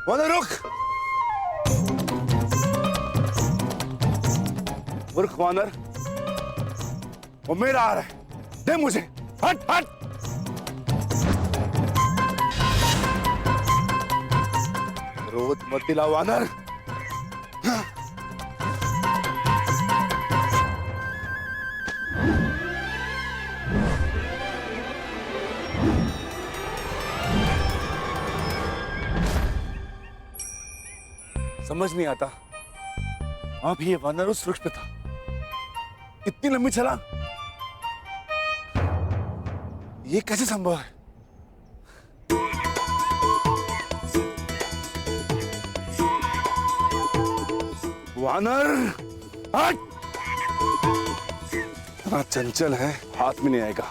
वानर रुक। मूर्ख वानर, वो मेरा आ रहा है, दे मुझे। हट हट। क्रोध मत दिला वानर। समझ नहीं आता, अब ये वानर उस वृक्ष पे था, इतनी लंबी छलांग, ये कैसे संभव है? वानर हट। इतना चंचल है, हाथ में नहीं आएगा,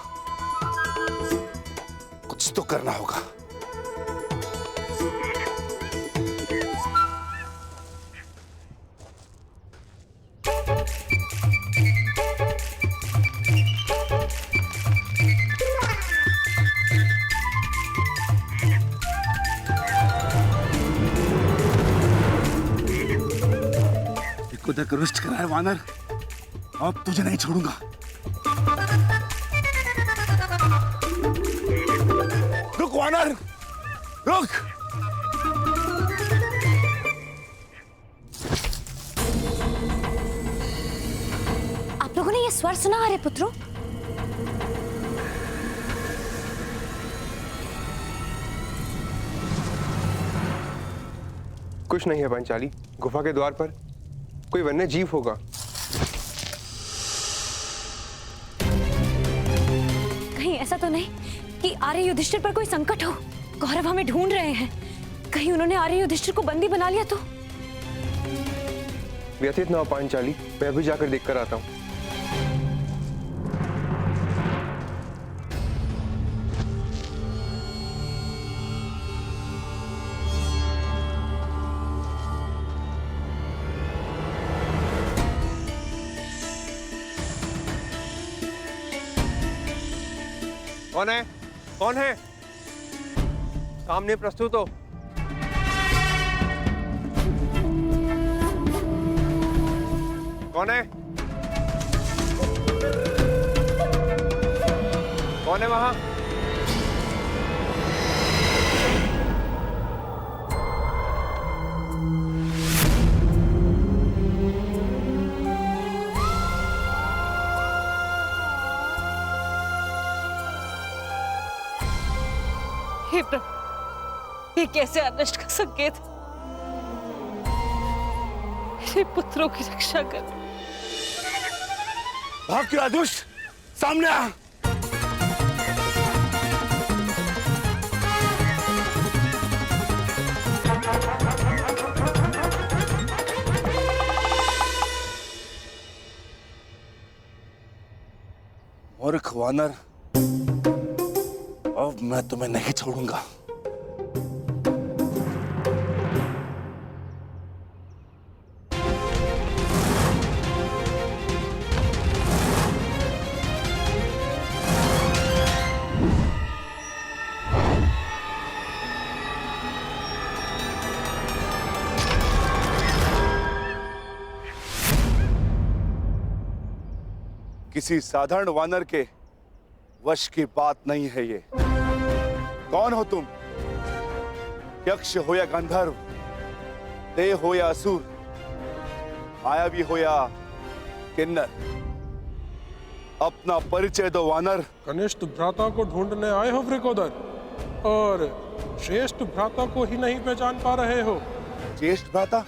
कुछ तो करना होगा। तक रुष्ट करा है वानर, अब तुझे नहीं छोड़ूंगा। रुक वानर, रुक। आप लोगों ने ये स्वर सुना आर्य पुत्रों? कुछ नहीं है पांचाली, गुफा के द्वार पर कोई वन्य जीव होगा। कहीं ऐसा तो नहीं कि आर्य युधिष्ठिर पर कोई संकट हो? कौरव हमें ढूंढ रहे हैं, कहीं उन्होंने आर्य युधिष्ठिर को बंदी बना लिया तो? व्यथित ना हो पांचाली, मैं अभी जाकर देखकर आता हूँ। कौन है? कौन है? सामने प्रस्तुत हो। कौन है? कौन है वहां? हे प्रभु, ये कैसे अनिष्ट का संकेत है? मेरे पुत्रों की रक्षा कर। भाग क्यों दुष्ट, सामने आ। मूर्ख वानर, अब मैं तुम्हें नहीं छोड़ूंगा। किसी साधारण वानर के वश की बात नहीं है ये। कौन हो तुम? यक्ष हो या गंधर्व, देव हो या असुर, मायावी हो या किन्नर, अपना परिचय दो वानर। कनिष्ठ भ्राता को ढूंढने आए हो वृकोदर, और श्रेष्ठ भ्राता को ही नहीं पहचान पा रहे हो। ज्येष्ठ भ्राता?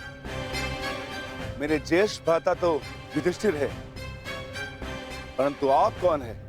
मेरे ज्येष्ठ भ्राता तो युधिष्ठिर है, परंतु आप कौन है?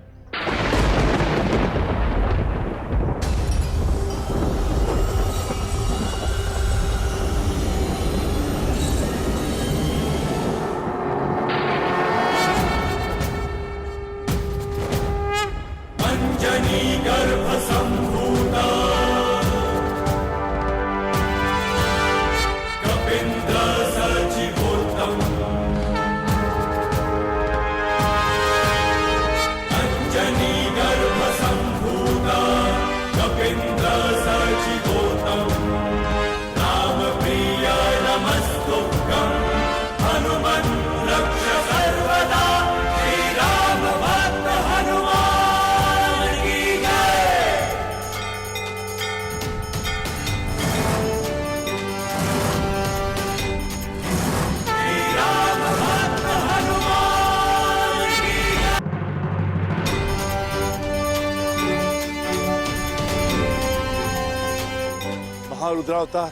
महारुद्रावतार,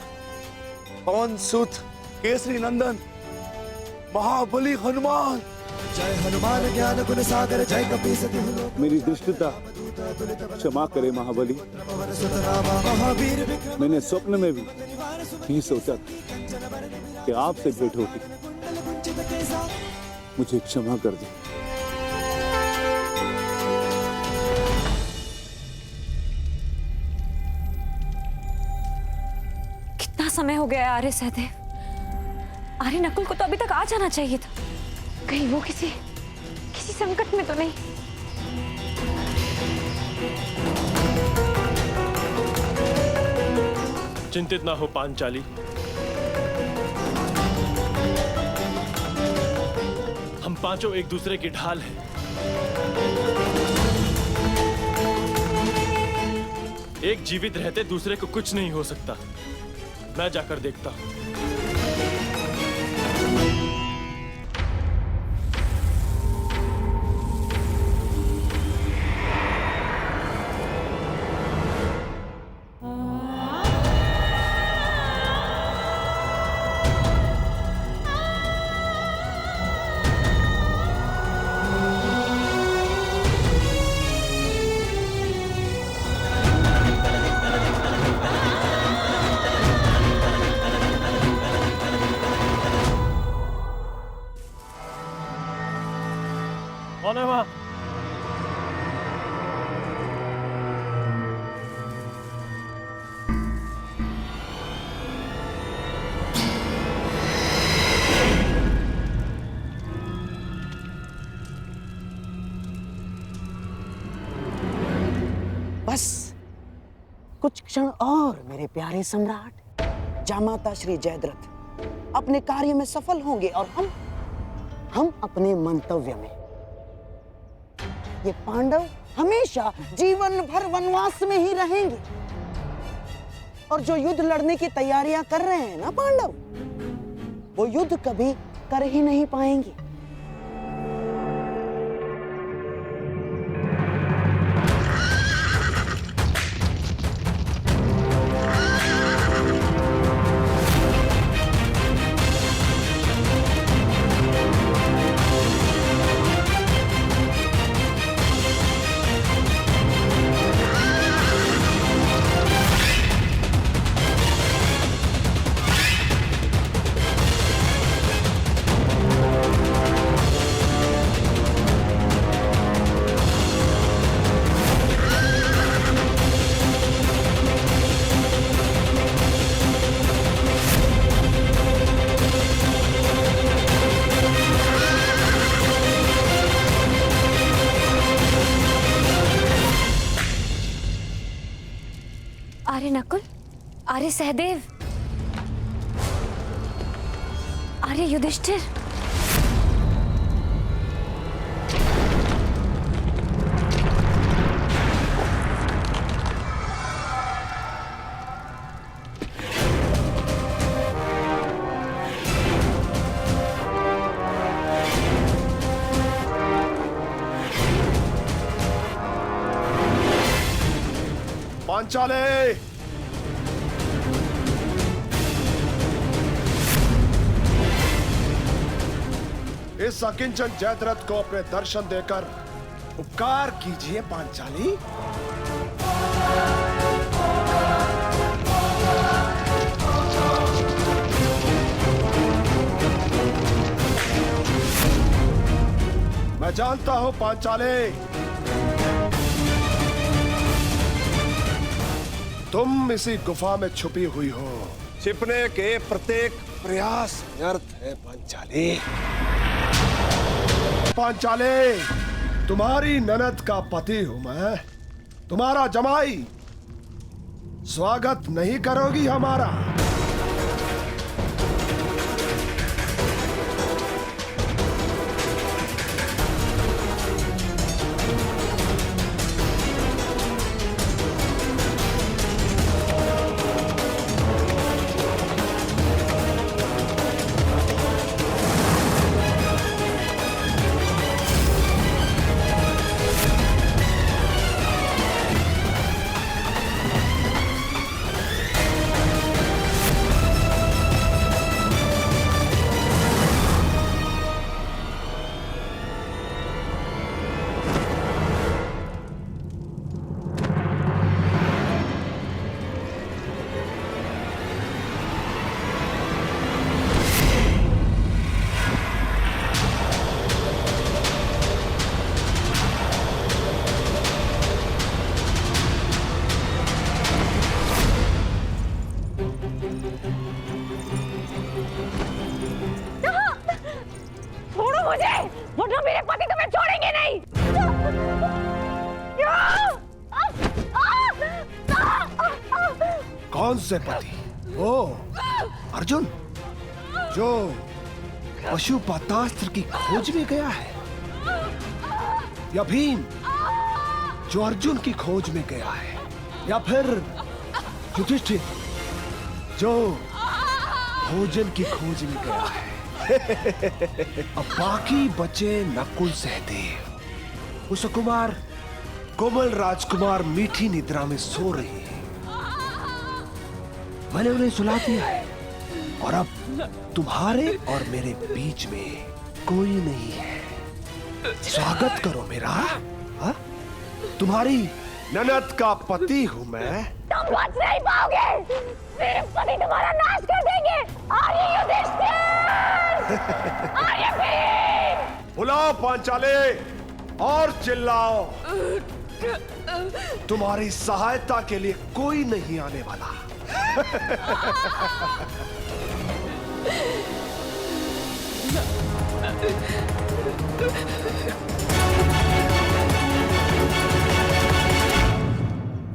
पवन सुत, केसरी नंदन, महाबली हनुमान। जय हनुमान ज्ञान गुण सागर, जय कपीस तिहु लोक मेरी दुष्टता क्षमा करे महाबली। सुत नामा महावीर विक्रम मैंने स्वप्न में भी नहीं सोचा था कि आपसे भेंट होगी। कुंचित केसा। मुझे क्षमा कर दो। कितना समय हो गया है आर्य सहदेव? आर्य नकुल को तो अभी तक आ जाना चाहिए था। कहीं वो किसी संकट में तो नहीं? चिंतित ना हो पांचाली, हम पांचों एक दूसरे की ढाल हैं। एक जीवित रहते दूसरे को कुछ नहीं हो सकता। मैं जाकर देखता हूं। कौन है वहां? बस कुछ क्षण और मेरे प्यारे सम्राट, जामाता श्री जयद्रथ अपने कार्य में सफल होंगे और हम अपने मंतव्य में। ये पांडव हमेशा जीवन भर वनवास में ही रहेंगे। और जो युद्ध लड़ने की तैयारियां कर रहे हैं ना पांडव, वो युद्ध कभी कर ही नहीं पाएंगे। आर्य नकुल, आर्य सहदेव, आर्य युधिष्ठिर। पांचाले, इस अकिंचन जयद्रथ को अपने दर्शन देकर उपकार कीजिए पांचाली। मैं जानता हूं पांचाले, तुम इसी गुफा में छुपी हुई हो। छिपने के प्रत्येक प्रयास व्यर्थ है पांचाली। पांचाले, तुम्हारी ननद का पति हूं मैं, तुम्हारा जमाई। स्वागत नहीं करोगी हमारा? कौन से पति? ओ अर्जुन, जो पशुपतास्त्र की खोज में गया है, या भीम जो अर्जुन की खोज में गया है, या फिर युधिष्ठिर जो भोजन की खोज में गया है। अब बाकी बचे नकुल सहदेव, कुसुकुमार, कोमल राजकुमार मीठी निद्रा में सो रहे हैं। मैंने उन्हें सुला दिया है और अब तुम्हारे और मेरे बीच में कोई नहीं है। स्वागत करो मेरा। हा? तुम्हारी ननद का पति हूं मैं। तुम बच नहीं पाओगे, मेरे पति तुम्हारा नाश कर देंगे। आर्य युधिष्ठिर, आर्य भीम। बुलाओ पांचाले और चिल्लाओ। तुम्हारी सहायता के लिए कोई नहीं आने वाला।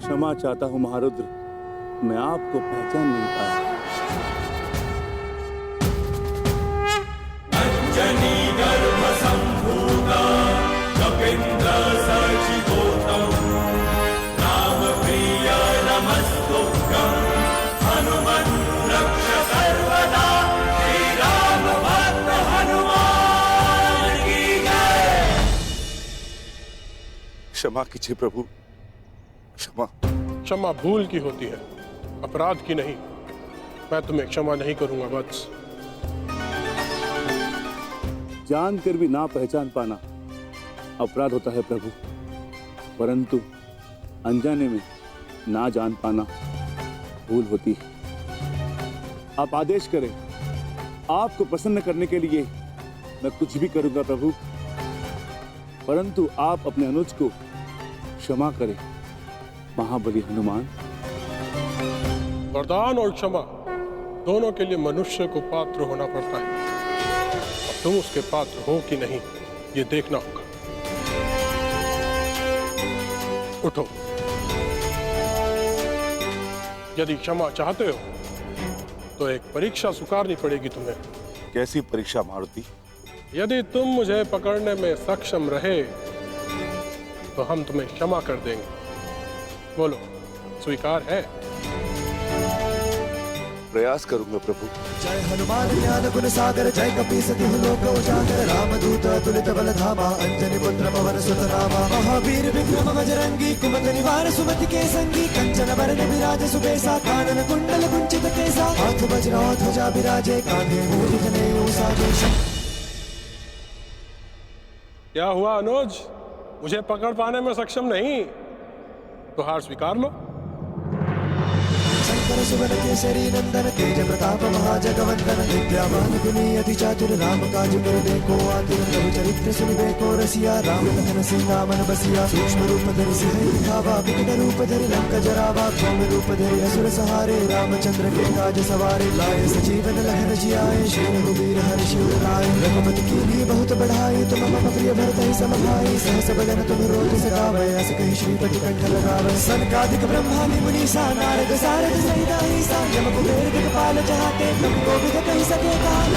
क्षमा चाहता हूं महारुद्र, मैं आपको पहचान नहीं पाया। क्षमा कीजिए प्रभु, क्षमा। क्षमा भूल की होती है, अपराध की नहीं। मैं तुम्हें क्षमा नहीं करूंगा वत्स। जानकर भी ना पहचान पाना अपराध होता है प्रभु, परंतु अनजाने में ना जान पाना भूल होती है। आप आदेश करें, आपको प्रसन्न करने के लिए मैं कुछ भी करूंगा प्रभु, परंतु आप अपने अनुज को क्षमा करें महाबली हनुमान। वरदान और क्षमा दोनों के लिए मनुष्य को पात्र होना पड़ता है। अब तुम उसके पात्र हो कि नहीं, ये देखना होगा। उठो। यदि क्षमा चाहते हो तो एक परीक्षा स्वीकारनी पड़ेगी तुम्हें। कैसी परीक्षा मारुति? यदि तुम मुझे पकड़ने में सक्षम रहे तो हम तुम्हें क्षमा कर देंगे। बोलो, स्वीकार है? प्रयास करूंगा प्रभु। जय हनुमान ज्ञान गुण सागर, जय कपीस तिहु लोक उजागर, रामदूत अतुलित बल धामा, अंजनी पुत्र पवन सुत नामा, महावीर विक्रम बजरंगी, कुमति निवार सुमति के संगी, कंचन वरन विराज सुबेसा, कानन कुंडल कुंचित केसा, हाथ वज्र ध्वजा विराजे, कांधे मूरि जनेऊ साजे। क्या हुआ अनुज, मुझे पकड़ पाने में सक्षम नहीं? तो हार स्वीकार लो। शंकर सुवन केसरी नंदन, तेज प्रताप महाजगवंदन, विद्यावान गुणी अति चातुर, राम काज कर देखो आतुर, प्रभु चरित्र सुनिबे को रसिया, राम लखन सीता मन बसिया, सूक्ष्म रूप धरि सिंह दिखावा, विकट रूप धरि लंका जरावा, भौम रूप धरि असुर सहारे, रामचंद्र के काज सवारे, लाए सजीवन लहन जियाए, श्री रघुवीर हर्ष उर लाए, रघुपति कीन्ही बहुत बढ़ाई, तुम मम प्रिय भरत ही सम भाई, सहस बदन तुम रोज सगावै, अस कहि श्रीपति कंठ लगावै, सनकादिक ब्रह्मादि मुनीसा, नारद सारद सहित अहिसा, यम कुबेर दिक्पाल चाहते, तुम कोविद कहि सके काल।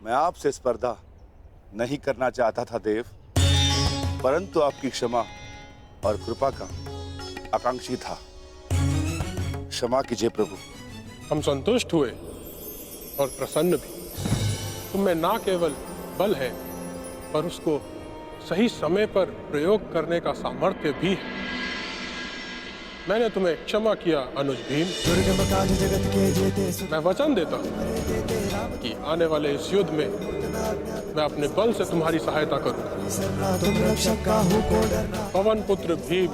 मैं आपसे स्पर्धा नहीं करना चाहता था देव, परंतु आपकी क्षमा और कृपा का आकांक्षी था। क्षमा कीजिए प्रभु। हम संतुष्ट हुए और प्रसन्न भी। तुम्हें ना केवल बल है, पर उसको सही समय पर प्रयोग करने का सामर्थ्य भी है। मैंने तुम्हें क्षमा किया अनुज भीम। दुर्गम काज जगत के जेते, मैं वचन देता हूँ कि आने वाले इस युद्ध में मैं अपने बल से तुम्हारी सहायता करूंगा। तुम रक्षक काहू को डरना, पवन पुत्र भीम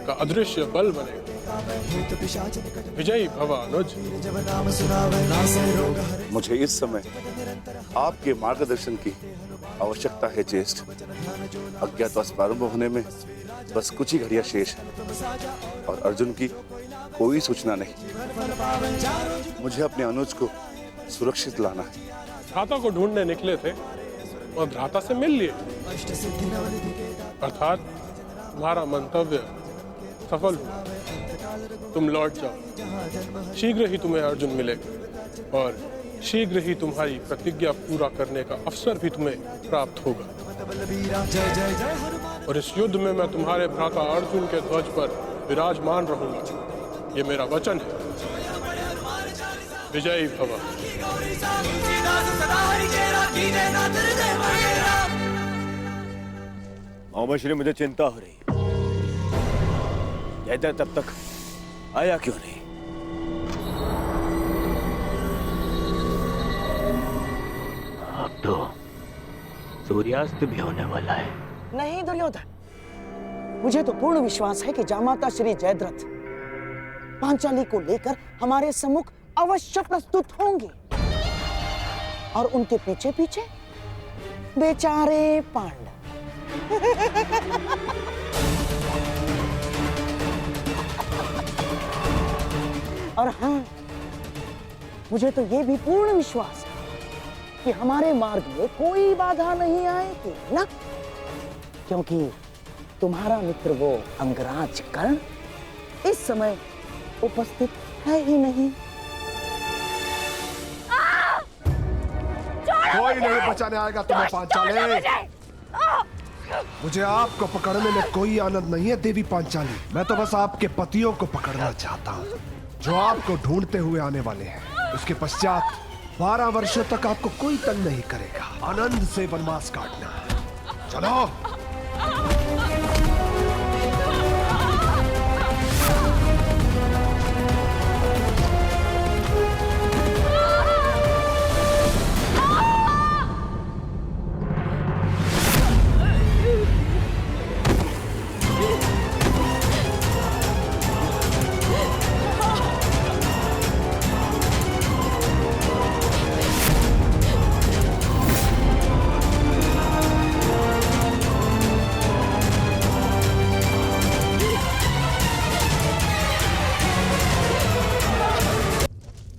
का अदृश्य बल बने। भूत पिशाच निकट विजयी भव अनुज। जब नाम सुनावे, नासै रोग हरे। मुझे इस समय आपके मार्गदर्शन की आवश्यकता है ज्येष्ठ। अज्ञातवास प्रारंभ होने में बस कुछ ही घड़ियां शेष है और अर्जुन की कोई सूचना नहीं। मुझे अपने अनुज को सुरक्षित लाना है। भ्राता को ढूंढने निकले थे, और भ्राता से मिल लिए, अर्थात तुम्हारा मंतव्य सफल हुआ। तुम लौट जाओ, शीघ्र ही तुम्हें अर्जुन मिलेगा और शीघ्र ही तुम्हारी प्रतिज्ञा पूरा करने का अवसर भी तुम्हें प्राप्त होगा। और इस युद्ध में मैं तुम्हारे भ्राता अर्जुन के ध्वज पर विराजमान रहूंगा, ये मेरा वचन है। विजयी भव। मोहम्मद श्री, मुझे चिंता हो रही। जयद्रथ तब तक आया क्यों नहीं? अब तो सूर्यास्त भी होने वाला है। नहीं दुर्योधन, मुझे तो पूर्ण विश्वास है कि जामाता श्री जयद्रथ पांचाली को लेकर हमारे सम्मुख अवश्य प्रस्तुत होंगे और उनके पीछे पीछे बेचारे पांडव। और हाँ, मुझे तो ये भी पूर्ण विश्वास है कि हमारे मार्ग में कोई बाधा नहीं आएगी ना, क्योंकि तुम्हारा मित्र वो अंगराज कर्ण इस समय उपस्थित है ही नहीं। कोई नहीं बचाने आएगा तुम्हें पांचाली। मुझे आपको पकड़ने में कोई आनंद नहीं है देवी पांचाली। मैं तो बस आपके पतियों को पकड़ना चाहता हूँ जो आपको ढूंढते हुए आने वाले हैं। उसके पश्चात 12 वर्षों तक आपको कोई तंग नहीं करेगा। आनंद से वनवास काटना। चलो।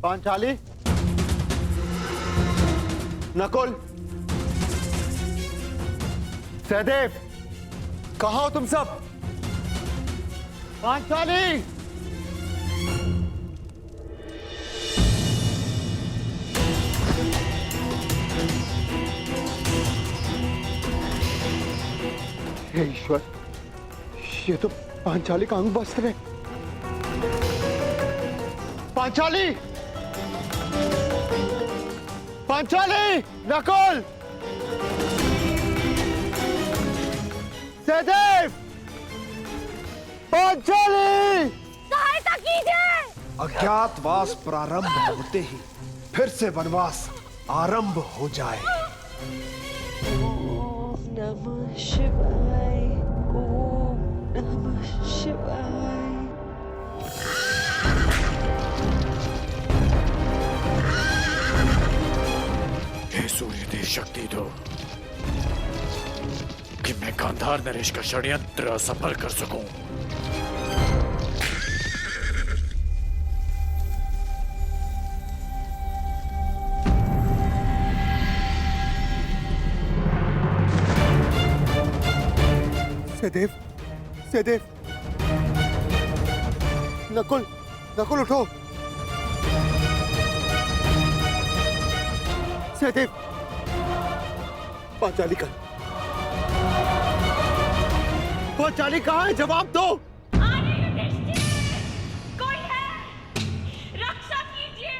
पांचाली, नकुल, सहदेव, कहाँ हो तुम सब? पांचाली! हे ईश्वर, ये तो पांचाली का अंग वस्त्र है। पांचाली! पांचाली! नकुल! सहदेव! पांचाली! सहायता कीजिए! अज्ञातवास प्रारंभ होते ही फिर से वनवास आरंभ हो जाए। ओम नमः शिवाय। ओम नमः शिवाय। सूर्य देव शक्ति दो कि मैं गांधार नरेश का षड्यंत्र सफल कर सकूं। सहदेव, सहदेव, नकुल, नकुल उठो। सहदेव, पांचाली कहाँ है? जवाब दो। कोई है? रक्षा कीजिए।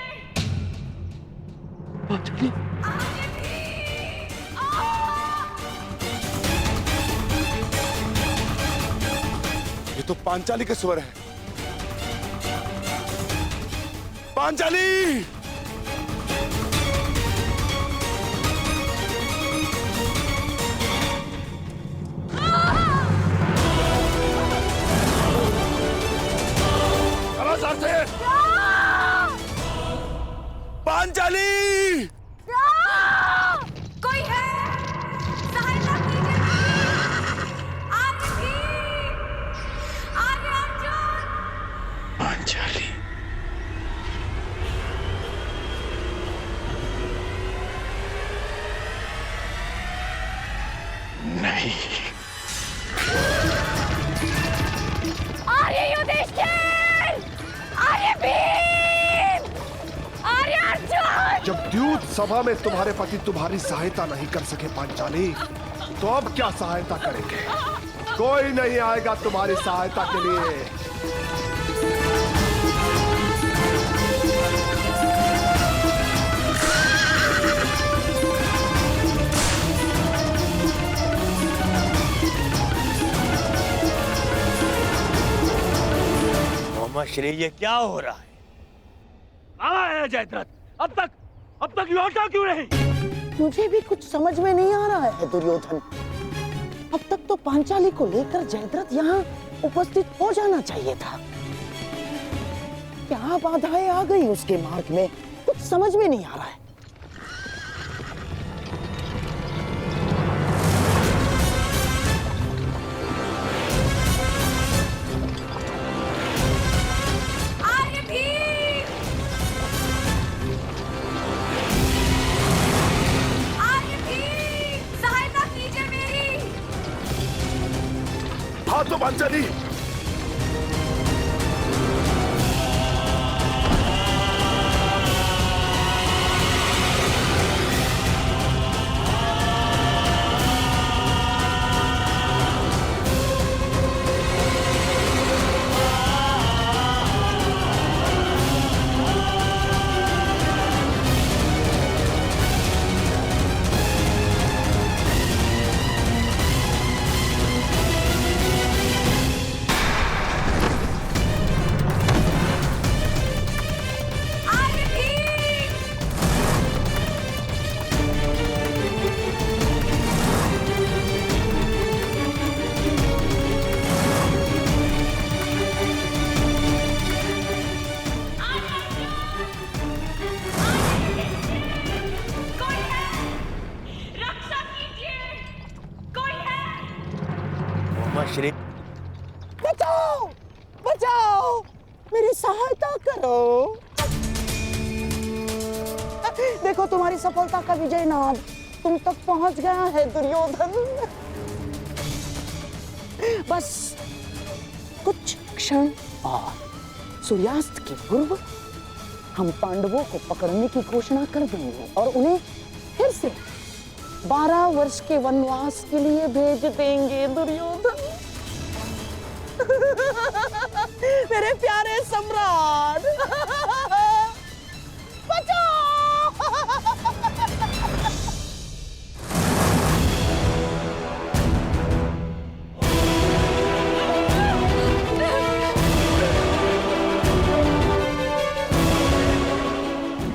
पांचाली, ये तो पांचाली के स्वर है। पांचाली! पांचाली! कोई है? सहायता कीजिए। आर्य अर्जुन! पांचाली, नहीं। आर्य युधिष्ठिर, आर्य भीम, आर्य अर्जुन। जब द्यूत सभा में तुम्हारे पति तुम्हारी सहायता नहीं कर सके पांचाली, तो अब क्या सहायता करेंगे? कोई नहीं आएगा तुम्हारी सहायता के लिए। श्री ये क्या हो रहा है? कहाँ है जयद्रथ? अब तक लौटा क्यों नहीं? मुझे भी कुछ समझ में नहीं आ रहा है दुर्योधन। अब तक तो पांचाली को लेकर जयद्रथ यहाँ उपस्थित हो जाना चाहिए था। क्या बाधाएं आ गई उसके मार्ग में, कुछ समझ में नहीं आ रहा है। हाँ तो पांचाली, श्री बचाओ, बचाओ, मेरी सहायता करो। देखो तुम्हारी सफलता का विजय नाद तुम तक पहुंच गया है दुर्योधन। बस कुछ क्षण और सूर्यास्त के पूर्व हम पांडवों को पकड़ने की घोषणा कर देंगे और उन्हें फिर से 12 वर्ष के वनवास के लिए भेज देंगे दुर्योधन। मेरे प्यारे सम्राट, बचाओ।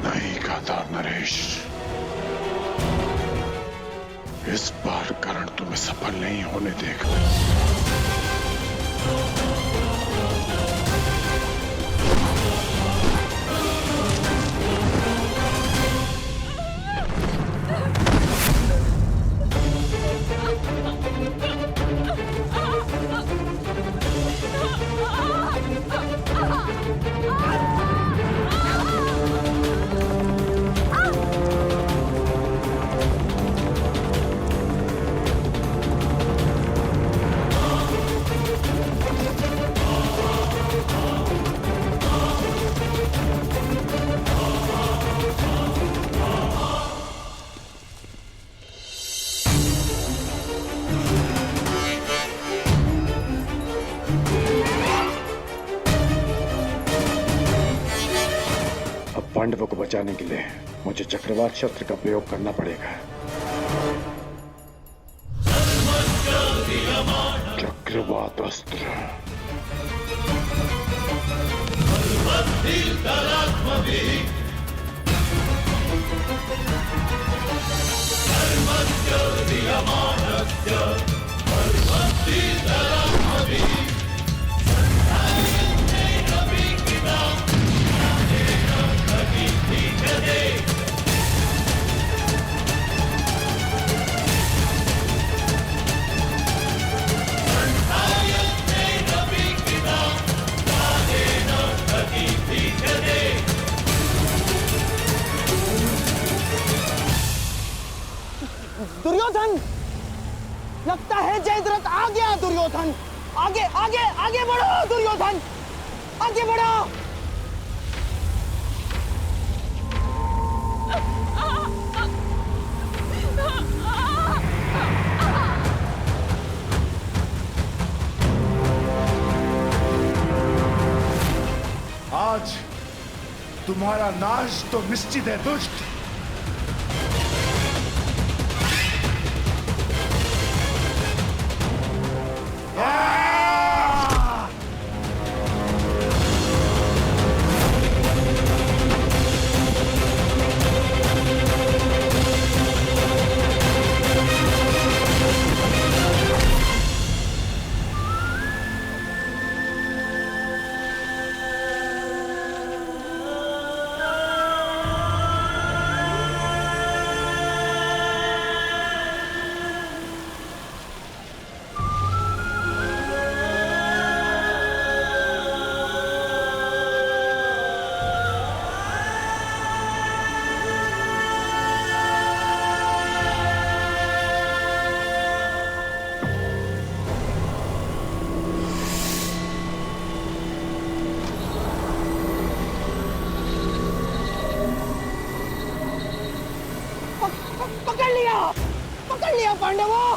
नहीं गाता नरेश, इस बार कर्ण तुम्हें सफल नहीं होने देगा। पांडवों को बचाने के लिए मुझे चक्रवात शस्त्र का प्रयोग करना पड़ेगा। चक्रवात अस्त्र। दुर्योधन, लगता है जयद्रथ आ गया दुर्योधन। आगे आगे आगे बढ़ो दुर्योधन, आगे बढ़ो। आज तुम्हारा नाश तो निश्चित है दुष्ट। पकड़ लिया पांडवों।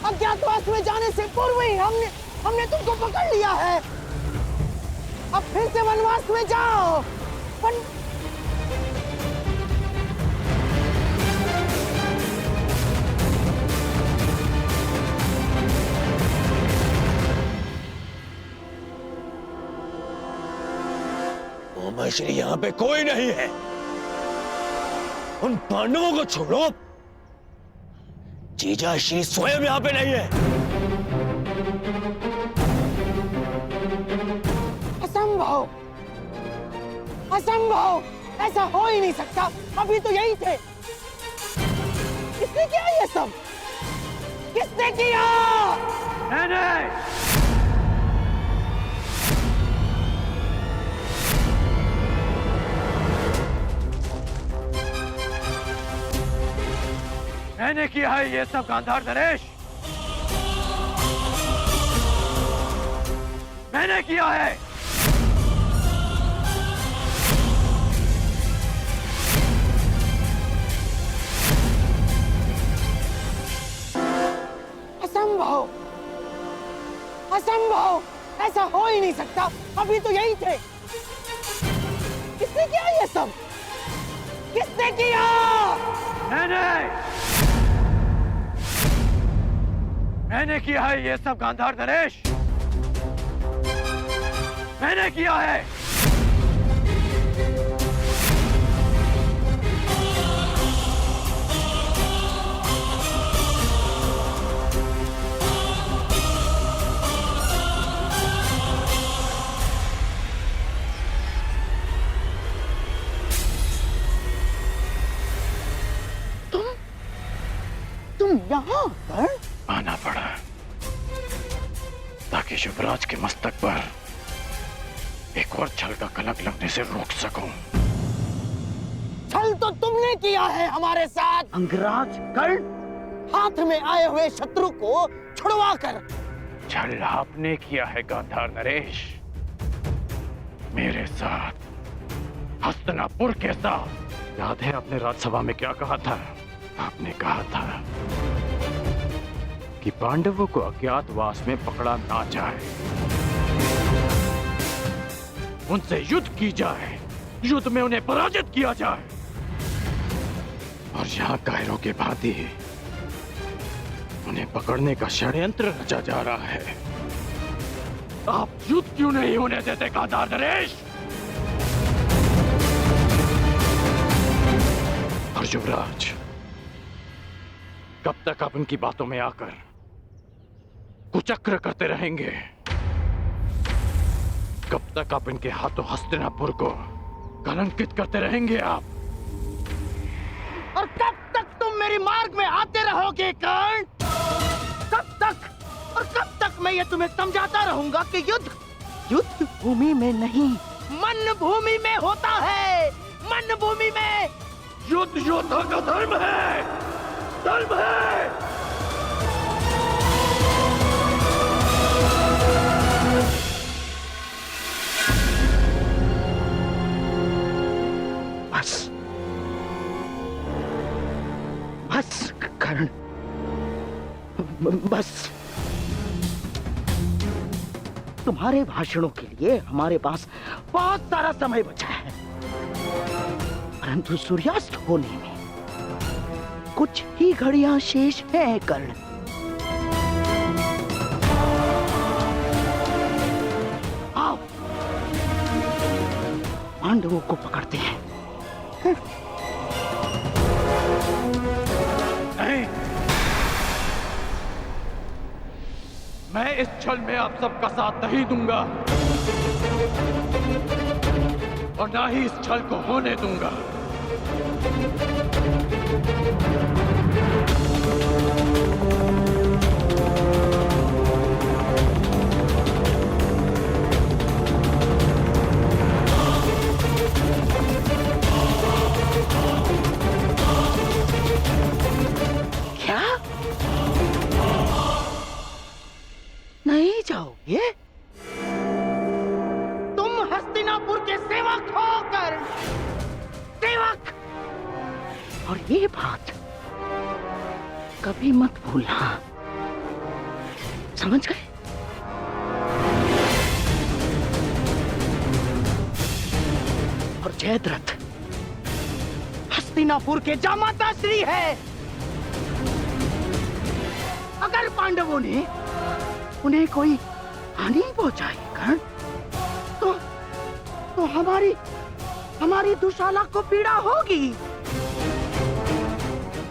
अज्ञातवास में जाने से पूर्व ही हमने तुमको पकड़ लिया है। अब फिर से वनवास में जाओ। श्री यहाँ पे कोई नहीं है। उन पांडवों को छोड़ो, जीजा श्री स्वयं यहाँ पे नहीं है। असंभव, असंभव, ऐसा हो ही नहीं सकता। अभी तो यही थे। किसने किया ये सब? किसने किया? नहीं, मैंने किया है ये सब गांधार नरेश। मैंने किया है। असंभव, असंभव, ऐसा हो ही नहीं सकता। अभी तो यही थे। किसने किया ये सब? किसने किया? मैंने किया है ये सब गांधार नरेश। मैंने किया है। तुम यहाँ पर? आना पड़ा ताकि युवराज के मस्तक पर एक और छल का कलंक लगने से रोक सकूं। छल तो तुमने किया है हमारे साथ अंगराज कर्ण। हाथ में आए हुए शत्रु को छुड़वा कर। छल आपने किया है गांधार नरेश, मेरे साथ, हस्तिनापुर के साथ। याद है आपने राज्यसभा में क्या कहा था? आपने कहा था कि पांडवों को अज्ञातवास में पकड़ा ना जाए, उनसे युद्ध की जाए, युद्ध में उन्हें पराजित किया जाए। और यहाँ कायरों के भांति उन्हें पकड़ने का षड्यंत्र रचा जा रहा है। आप युद्ध क्यों नहीं होने देते गांधार नरेश? और युवराज, कब तक आप उनकी बातों में आकर कुचक्र करते रहेंगे? कब तक आप इनके हाथों हस्तिनापुर को कलंकित करते रहेंगे आप? और कब तक तुम मेरे मार्ग में आते रहोगे कर्ण? कब तक? और कब तक मैं ये तुम्हें समझाता रहूंगा कि युद्ध भूमि में नहीं, मन भूमि में होता है। मन भूमि में युद्ध योद्धा का धर्म है, धर्म है। कर्ण, बस। तुम्हारे भाषणों के लिए हमारे पास बहुत सारा समय बचा है, परंतु सूर्यास्त होने में कुछ ही घड़ियां शेष हैं कर्ण। आओ, पांडवों को पकड़ते हैं। नहीं, मैं इस छल में आप सबका साथ नहीं दूंगा और ना ही इस छल को होने दूंगा। क्या? नहीं जाओगे? तुम हस्तिनापुर के सेवक हो कर्ण, सेवक। और ये बात कभी मत भूलना, समझ गए? और जयद्रथ हस्तिनापुर के जामाता श्री है। अगर पांडवों ने उन्हें कोई हानि पहुंचाई कर्ण, तो हमारी दुशाला को पीड़ा होगी।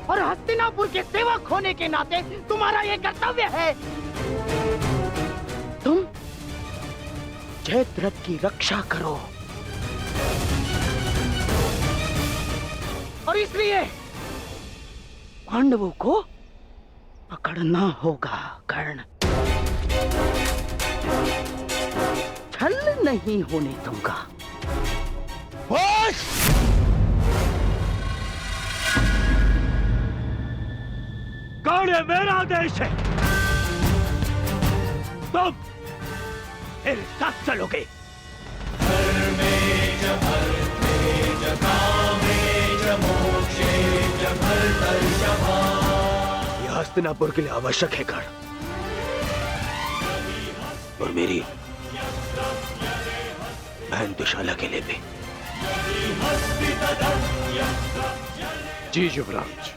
और हस्तिनापुर के सेवक होने के नाते तुम्हारा यह कर्तव्य है। तुम जयद्रथ की रक्षा करो, और इसलिए पांडवों को पकड़ना होगा कर्ण। छल नहीं होने दूंगा। कौन है? मेरा आदेश है। तुम फिर साथ चलोगे। यह हस्तिनापुर के लिए आवश्यक है कर्ण, और मेरी बहन दुशाला के लिए भी। जी युवराज।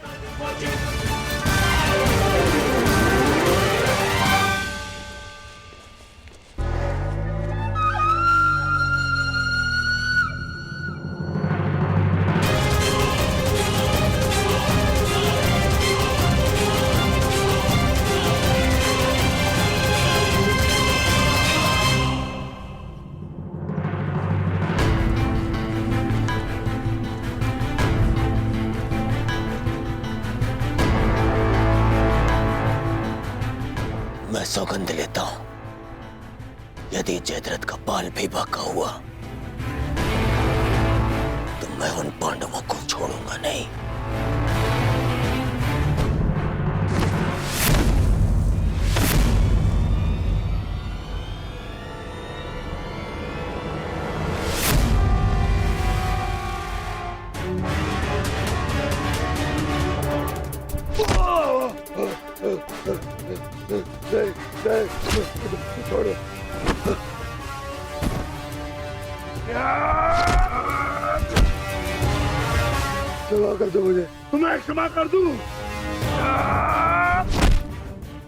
मैं सौगंध लेता हूं, यदि जयद्रथ का बाल भी बाका हुआ तो मैं उन पांडवों को छोड़ूंगा नहीं। छोड़ो। क्षमा कर दो मुझे, तुम्हें क्षमा कर दूं।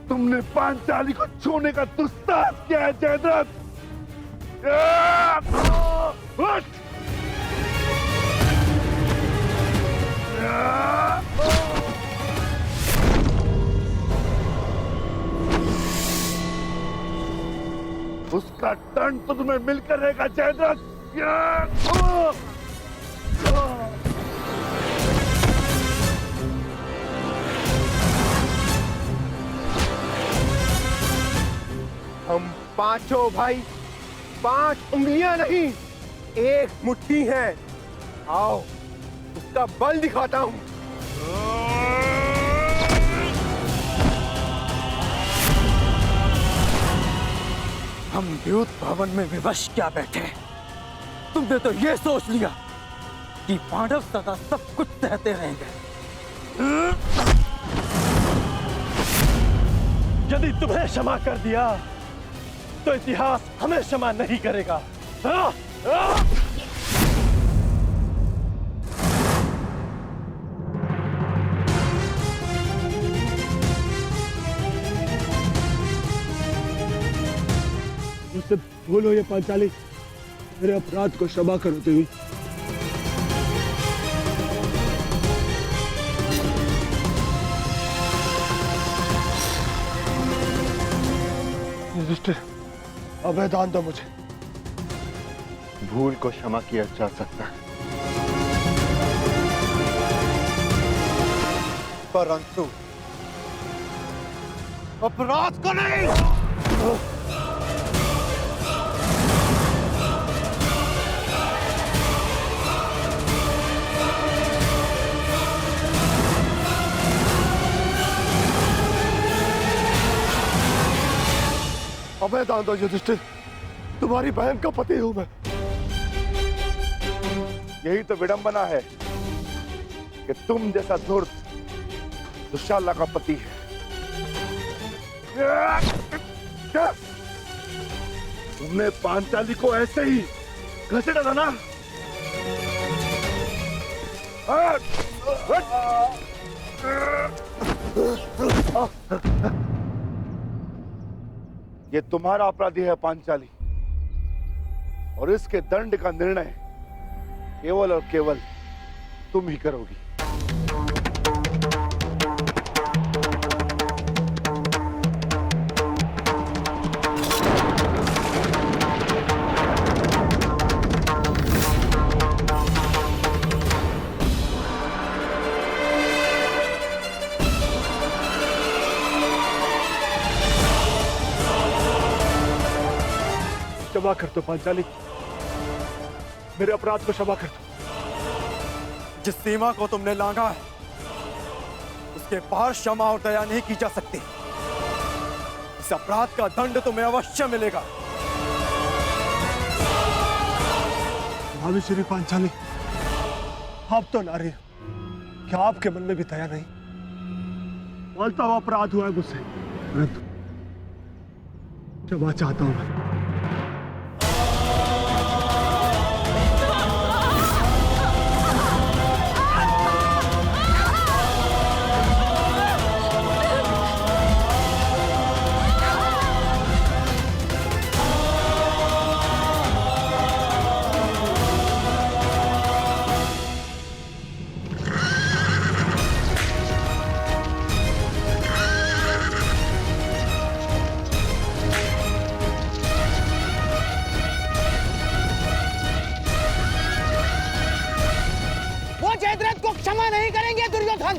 तुमने पांचाली को छूने का दुस्साहस किया है जयद्रथ। उसका दंड तो तुम्हें मिलकर रहेगा जयद्रथ। हम पांचों भाई 5 उंगलियां नहीं, एक मुट्ठी हैं। आओ, उसका बल दिखाता हूं। हम द्यूत भवन में विवश क्या बैठे, तुमने तो ये सोच लिया कि पांडव सदा सब कुछ सहते रहेंगे। यदि तुम्हें क्षमा कर दिया तो इतिहास हमें क्षमा नहीं करेगा। हाँ? हाँ? मुझसे भूल हो ये पांचाली, मेरे अपराध को क्षमा करो देवी। युधिष्ठिर, अभय दान दो मुझे। भूल को क्षमा किया जा सकता है, परंतु अपराध को नहीं। अभय दान दो युधिष्ठिर, तुम्हारी बहन का पति हूं मैं। यही तो विडंबना है कि तुम जैसा धूर्त दुशाला का पति है। क्या? तुमने पांचाली को ऐसे ही घसीटा था ना? ये तुम्हारा अपराधी है पांचाली, और इसके दंड का निर्णय केवल और केवल तुम ही करोगी। क्षमा कर दो पांचाली, मेरे अपराध को क्षमा कर दो। जिस सीमा को तुमने लांघा है उसके पार क्षमा और दया नहीं की जा सकती। इस अपराध का दंड तुम्हें अवश्य मिलेगा। भाभी श्री पांचाली, आप तो नारी हो, क्या आपके मन में भी दया नहीं? बोलता हुआ अपराध हुआ है मुझसे, परंतु क्षमा चाहता हूं मैं। क्षमा नहीं करेंगे दुर्योधन।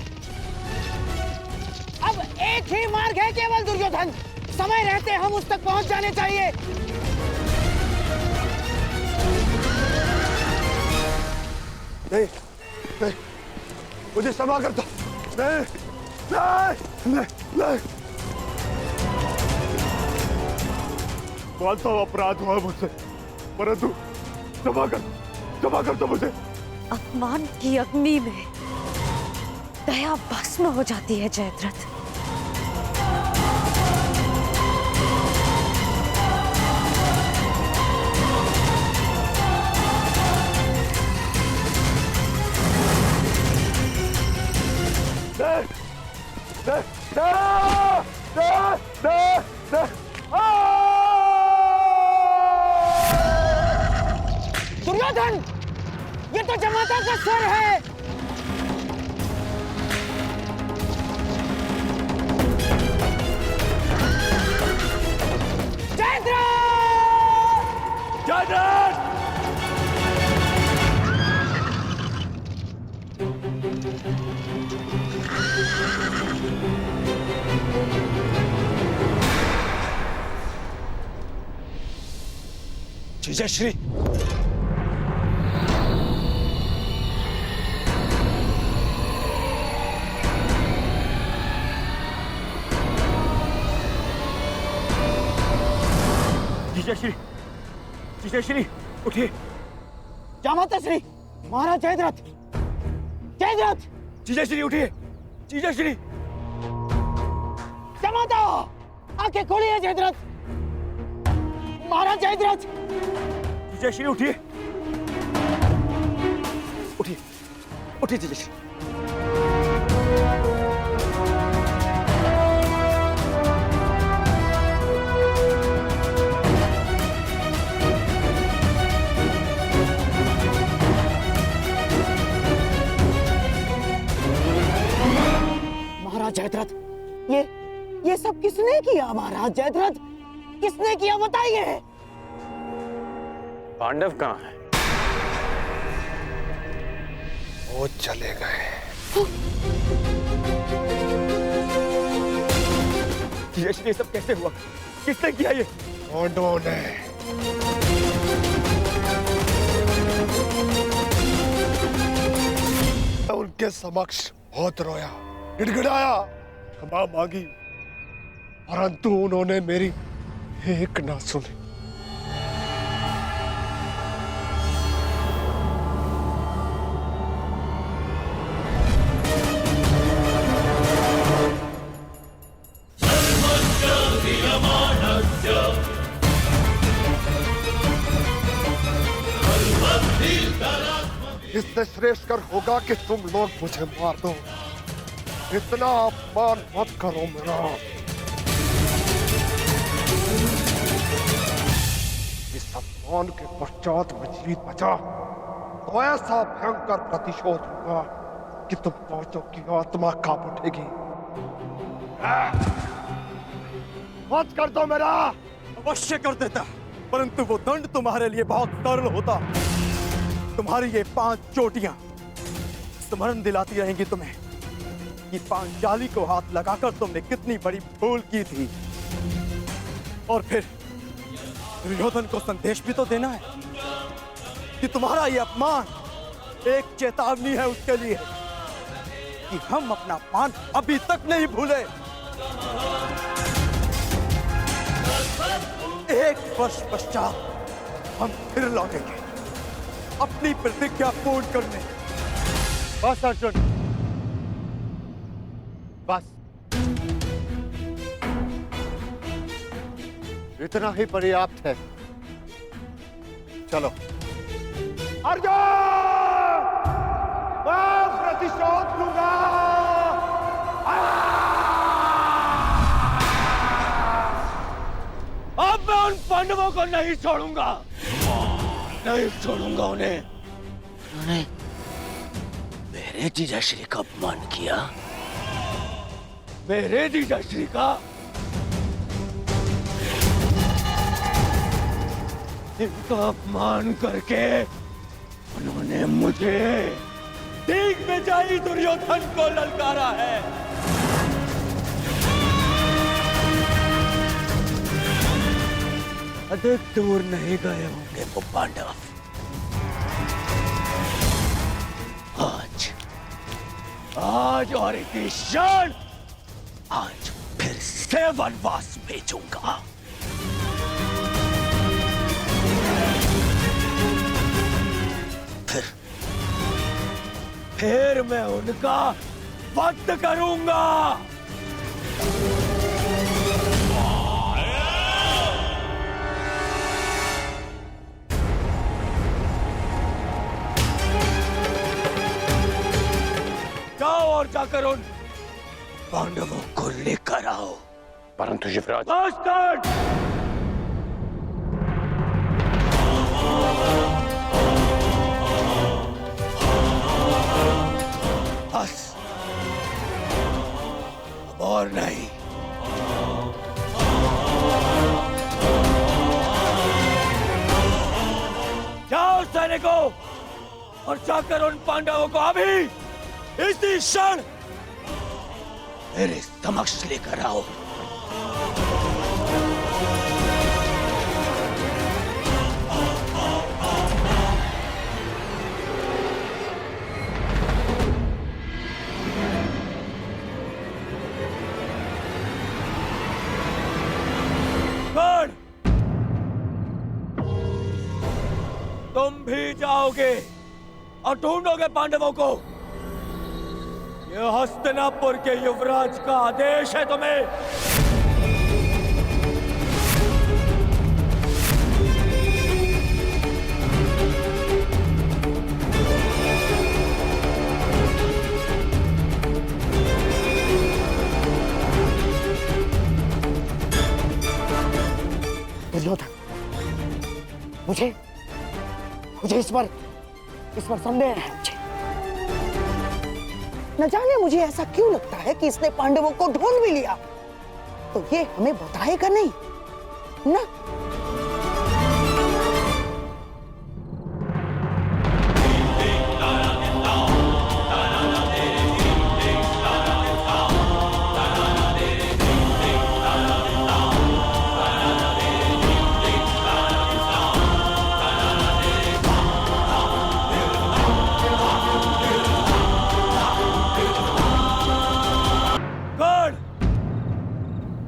अब एक ही मार्ग है केवल दुर्योधन, समय रहते हम उस तक पहुंच जाने चाहिए। नहीं, नहीं, मुझे क्षमा कर दो। नहीं, नहीं, नहीं, नहीं। मानता हूं अपराध हुआ मुझसे, परंतु क्षमा कर दो मुझे। अपमान की अग्नि में दया भस्म हो जाती है जयद्रथ। दुर्योधन, ये तो जमाता का स्वर है। जीजाश्री, जीजाश्री, जीजाश्री उठिए। जामाता श्री, महाराज जयद्रथ, जयद्रथ। जीजाश्री उठिए, जीजाश्री। जामाता, आंखें खोलिए जयद्रथ। महाराज जयद्रथ। जयश्री उठिए, उठिए, उठिए जयश्री। महाराज जयद्रथ, ये सब किसने किया? महाराज जयद्रथ, किसने किया बताइए। पांडव कहाँ है? वो चले गए। जयश्री ये सब कैसे हुआ? किसने किया ये? पांडवों ने। उनके समक्ष बहुत रोया, गिड़गिड़ाया, क्षमा मांगी, परंतु उन्होंने मेरी एक ना सुनी। इससे श्रेष्ठ कर होगा कि तुम लोग मुझे मार दो। इतना अपमान मत करो मेरा। इस अपमान के पश्चात मैं जीवित बचा तो ऐसा भयंकर प्रतिशोध होगा कि तुम पांचों की आत्मा कांप उठेगी। मत कर दो मेरा। अवश्य कर देता, परंतु वो दंड तुम्हारे लिए बहुत सरल होता। तुम्हारी ये 5 चोटियां स्मरण दिलाती रहेंगी तुम्हें कि पांचाली को हाथ लगाकर तुमने कितनी बड़ी भूल की थी। और फिर दुर्योधन को संदेश भी तो देना है कि तुम्हारा ये अपमान एक चेतावनी है उसके लिए कि हम अपना अपमान अभी तक नहीं भूले। 1 वर्ष पश्चात हम फिर लौटेंगे अपनी प्रतिज्ञा पूर्ण करने। बस अर्जुन, बस इतना ही पर्याप्त है। चलो। अर्जुन, मैं प्रतिशोध लूंगा। अब मैं उन पांडवों को नहीं छोड़ूंगा, नहीं छोड़ूंगा उन्हें। उन्होंने मेरे जीजाश्री का अपमान किया। मेरे जीजाश्री का? इनका अपमान करके उन्होंने मुझे ठीक में जाई दुर्योधन को ललकारा है। अधिक दूर नहीं गए होंगे वो पांडव। आज और एक क्षण, आज फिर से वनवास भेजूंगा। फिर मैं उनका वध करूंगा। जाओ और जाकर उन पांडवों को लेकर आओ। परंतु युवराज। बस अब और नहीं। जाओ सैनिकों और जाकर उन पांडवों को अभी इसी क्षण मेरे समक्ष लेकर आओ। तुम भी जाओगे और ढूंढोगे पांडवों को। यह हस्तिनापुर के युवराज का आदेश है तुम्हें। दुर्योधन, मुझे मुझे इस पर संदेह है। मुझे न जाने मुझे ऐसा क्यों लगता है कि इसने पांडवों को ढूंढ भी लिया, तो ये हमें बताएगा नहीं ना।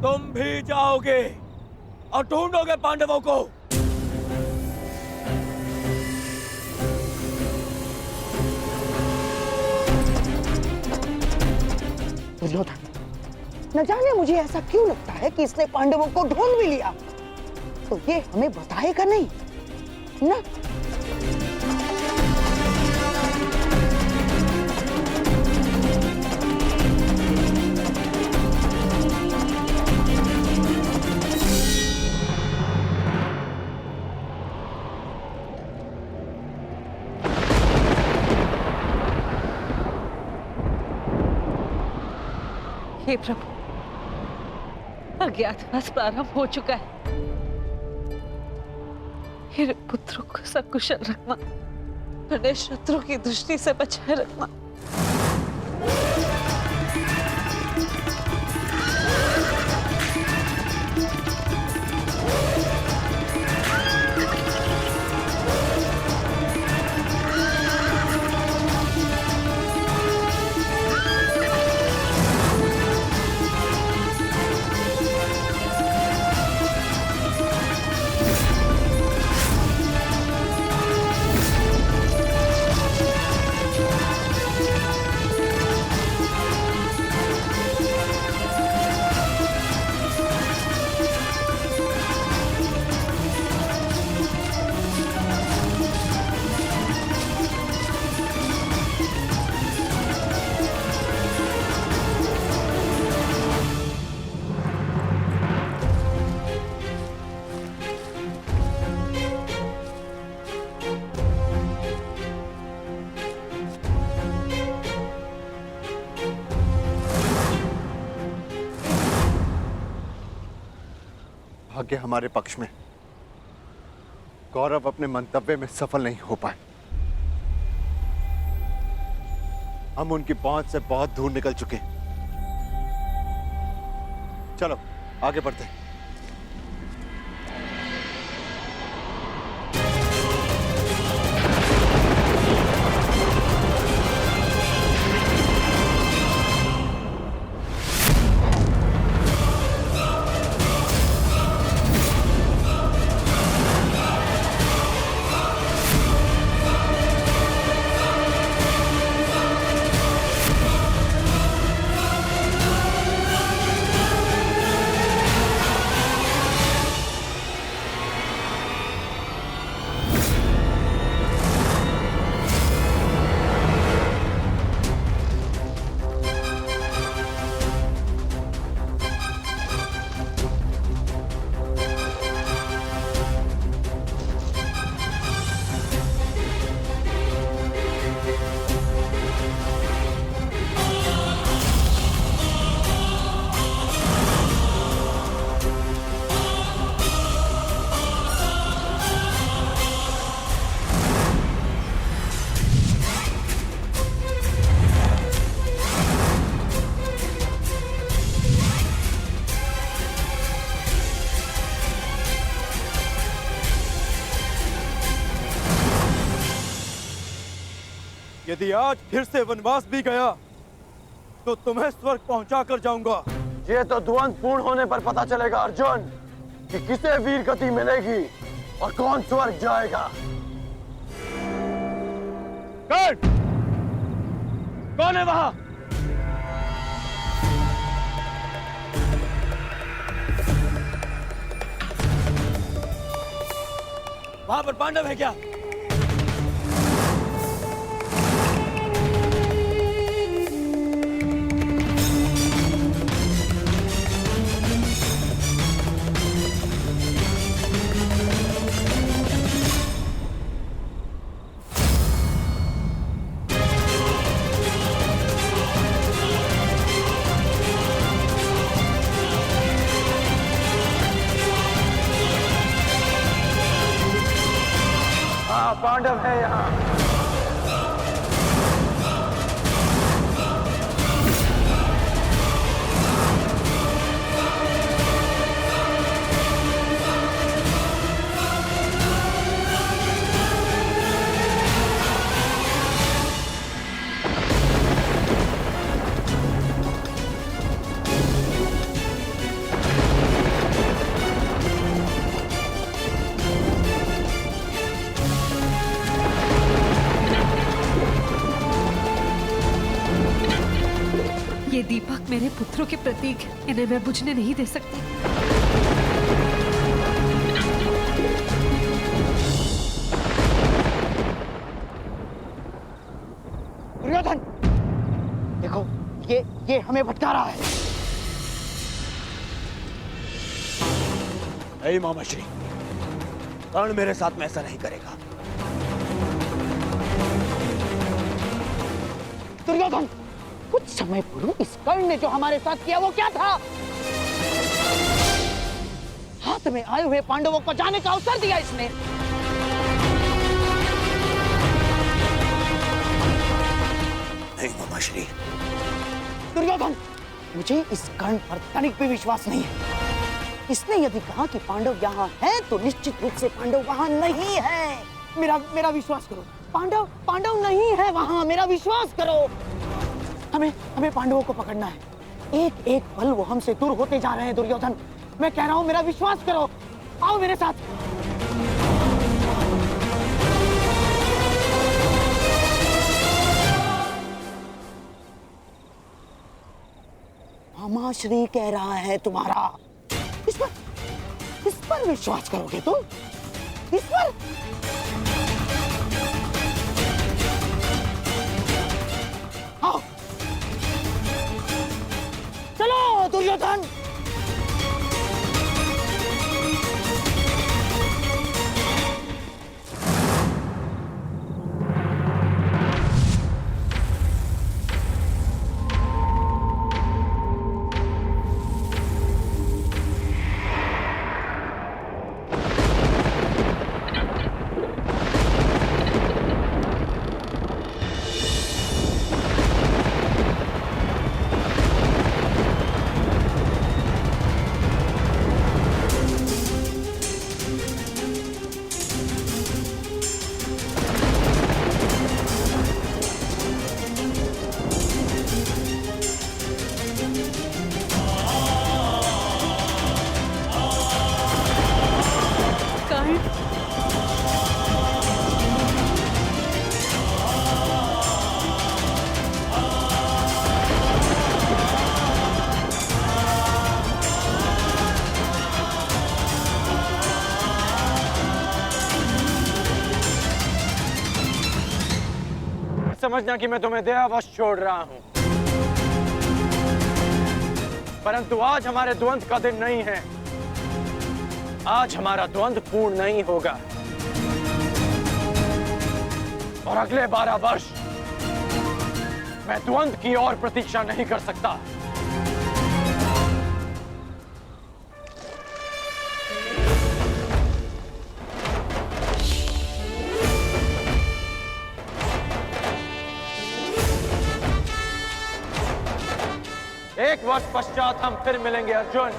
तुम भी जाओगे और ढूंढोगे पांडवों को। दुर्योधन, न जाने मुझे ऐसा क्यों लगता है कि इसने पांडवों को ढूंढ भी लिया, तो ये हमें बताएगा नहीं ना। हे प्रभु, अज्ञातवास प्रारंभ हो चुका है। मेरे पुत्रों को सकुशल रखना, उन्हें शत्रु की दृष्टि से बचाए रखना। भाग्य हमारे पक्ष में। गौरव अपने मंतव्य में सफल नहीं हो पाए। हम उनकी पहुंच से बहुत दूर निकल चुके हैं। चलो आगे बढ़ते हैं। यदि आज फिर से वनवास भी गया तो तुम्हें स्वर्ग पहुंचा कर जाऊंगा। ये तो द्वंद पूर्ण होने पर पता चलेगा अर्जुन, कि किसे वीर गति मिलेगी और कौन स्वर्ग जाएगा। कौन है वहां? वहां पर पांडव है क्या? मेरे पुत्रों के प्रतीक हैं, इन्हें मैं बुझने नहीं दे सकती। दुर्योधन, देखो ये हमें भटका रहा है। नहीं मामाश्री, कर्ण मेरे साथ में ऐसा नहीं करेगा। दुर्योधन, कुछ समय पूर्व इस कर्ण ने जो हमारे साथ किया वो क्या था? हाथ में आए हुए पांडवों को जाने का अवसर दिया इसने। नहीं मामाश्री। दुर्योधन, मुझे इस कर्ण पर तनिक भी विश्वास नहीं है। इसने यदि कहा कि पांडव यहाँ हैं, तो निश्चित रूप से पांडव वहाँ नहीं है। मेरा विश्वास करो, पांडव नहीं है वहाँ, मेरा विश्वास करो। हमें पांडवों को पकड़ना है। एक एक पल वो हमसे दूर होते जा रहे हैं दुर्योधन। मैं कह रहा हूँ, मेरा विश्वास करो, आओ मेरे साथ। मामाश्री कह रहा है तुम्हारा, इस पर विश्वास करोगे तुम? इस पर? आओ, चलो दुर्योधन। समझना कि मैं तुम्हें दयावश छोड़ रहा हूं, परंतु आज हमारे द्वंद्व का दिन नहीं है। आज हमारा द्वंद्व पूर्ण नहीं होगा और अगले 12 वर्ष मैं द्वंद्व की और प्रतीक्षा नहीं कर सकता। एक वर्ष पश्चात हम फिर मिलेंगे अर्जुन,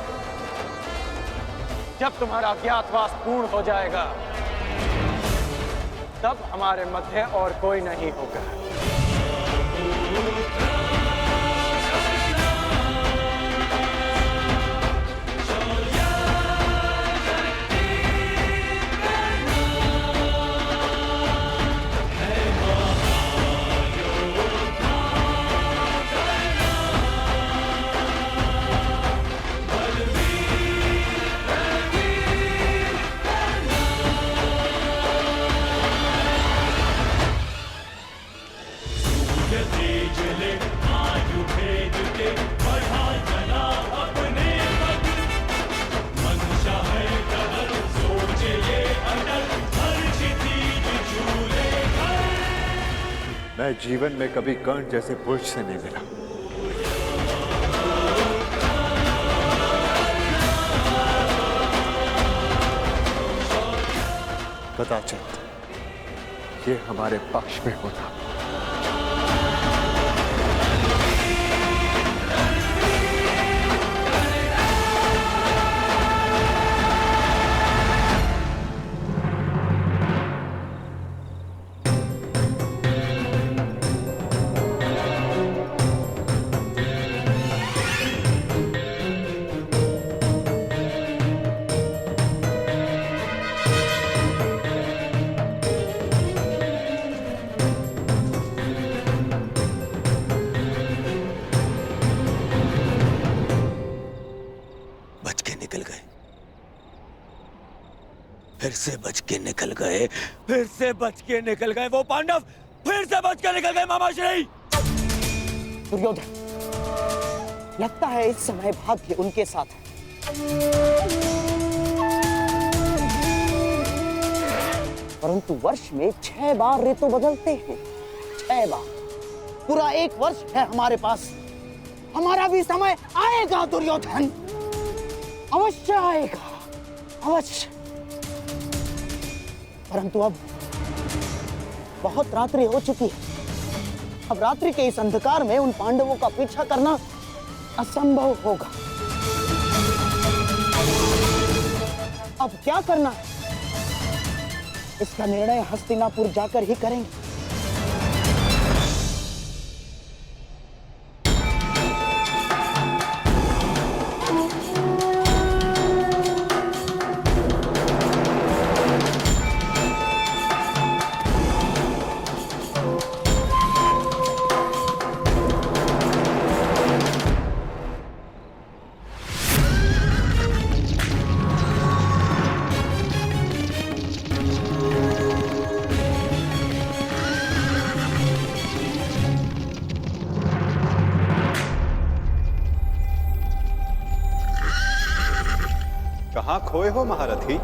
जब तुम्हारा अज्ञातवास पूर्ण हो जाएगा, तब हमारे मध्य और कोई नहीं होगा। मैं जीवन में कभी कर्ण जैसे पुरुष से नहीं मिला। कदाचित ये हमारे पक्ष में होता। बच के निकल गए, फिर से बच के निकल गए, फिर से बच के निकल गए। वो पांडव फिर से बच के निकल गए मामाश्री। दुर्योधन, लगता है इस समय भाग्य उनके साथ है। परंतु वर्ष में 6 बार ऋतु बदलते हैं, 6 बार। पूरा 1 वर्ष है हमारे पास। हमारा भी समय आएगा दुर्योधन, अवश्य आएगा, अवश्य। परंतु अब बहुत रात्रि हो चुकी है। अब रात्रि के इस अंधकार में उन पांडवों का पीछा करना असंभव होगा। अब क्या करना है, इसका निर्णय हस्तिनापुर जाकर ही करेंगे। कहाँ खोए हो महारथी?